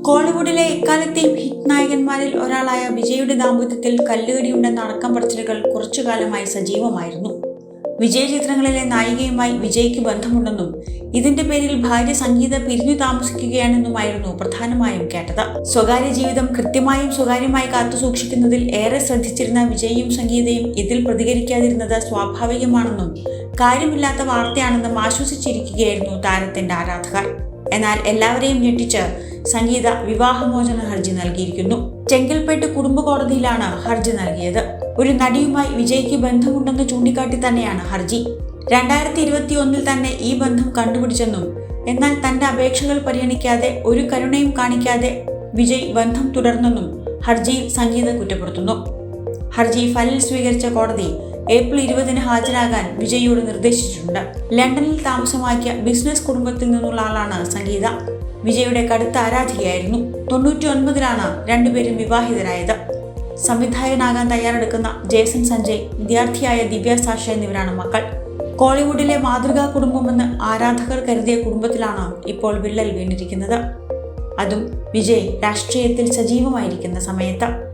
കോളിവുഡിലെ എക്കാലത്തെയും ഹിറ്റ് നായകന്മാരിൽ ഒരാളായ വിജയുടെ ദാമ്പത്യത്തിൽ കല്ലുകടിയുണ്ടെന്ന അടക്കം പറച്ചിലുകൾ കുറച്ചുകാലമായി സജീവമായിരുന്നു. വിജയ ചിത്രങ്ങളിലെ നായികയുമായി വിജയ്ക്ക് ബന്ധമുണ്ടെന്നും ഇതിന്റെ പേരിൽ ഭാര്യ സംഗീത പിരിഞ്ഞു താമസിക്കുകയാണെന്നുമായിരുന്നു പ്രധാനമായും കേട്ടത്. സ്വകാര്യ ജീവിതം കൃത്യമായും സ്വകാര്യമായി കാത്തുസൂക്ഷിക്കുന്നതിൽ ഏറെ ശ്രദ്ധിച്ചിരുന്ന വിജയും സംഗീതയും ഇതിൽ പ്രതികരിക്കാതിരുന്നത് സ്വാഭാവികമാണെന്നും കാര്യമില്ലാത്ത വാർത്തയാണെന്നും ആശ്വസിച്ചിരിക്കുകയായിരുന്നു താരത്തിന്റെ ആരാധകർ. എന്നാൽ എല്ലാവരെയും ഞെട്ടിച്ച് സംഗീത വിവാഹമോചന ഹർജി നൽകിയിരിക്കുന്നു. ചെങ്കൽപ്പേട്ട് കുടുംബ കോടതിയിലാണ് ഹർജി നൽകിയത്. ഒരു നടിയുമായി വിജയ്ക്ക് ബന്ധമുണ്ടെന്ന് ചൂണ്ടിക്കാട്ടി തന്നെയാണ് ഹർജി. 2021 തന്നെ ഈ ബന്ധം കണ്ടുപിടിച്ചെന്നും എന്നാൽ തന്റെ അപേക്ഷകൾ പരിഗണിക്കാതെ ഒരു കരുണയും കാണിക്കാതെ വിജയ് ബന്ധം തുടർന്നെന്നും ഹർജിയിൽ സംഗീത കുറ്റപ്പെടുത്തുന്നു. ഹർജി ഫയലിൽ സ്വീകരിച്ച കോടതി ഏപ്രിൽ 20 ഹാജരാകാൻ വിജയിയോട് നിർദ്ദേശിച്ചിട്ടുണ്ട്. ലണ്ടനിൽ താമസമാക്കിയ ബിസിനസ് കുടുംബത്തിൽ നിന്നുള്ള ആളാണ് സംഗീത. വിജയുടെ കടുത്ത ആരാധികയായിരുന്നു. 99 രണ്ടുപേരും വിവാഹിതരായത്. സംവിധായകനാകാൻ തയ്യാറെടുക്കുന്ന ജേസൺ സഞ്ജയ്, വിദ്യാർത്ഥിയായ ദിവ്യ സാഷ എന്നിവരാണ് മക്കൾ. കോളിവുഡിലെ മാതൃകാ കുടുംബമെന്ന് ആരാധകർ കരുതിയ കുടുംബത്തിലാണ് ഇപ്പോൾ വിള്ളൽ വീണിരിക്കുന്നത്. അതും വിജയ് രാഷ്ട്രീയത്തിൽ സജീവമായിരിക്കുന്ന സമയത്ത്.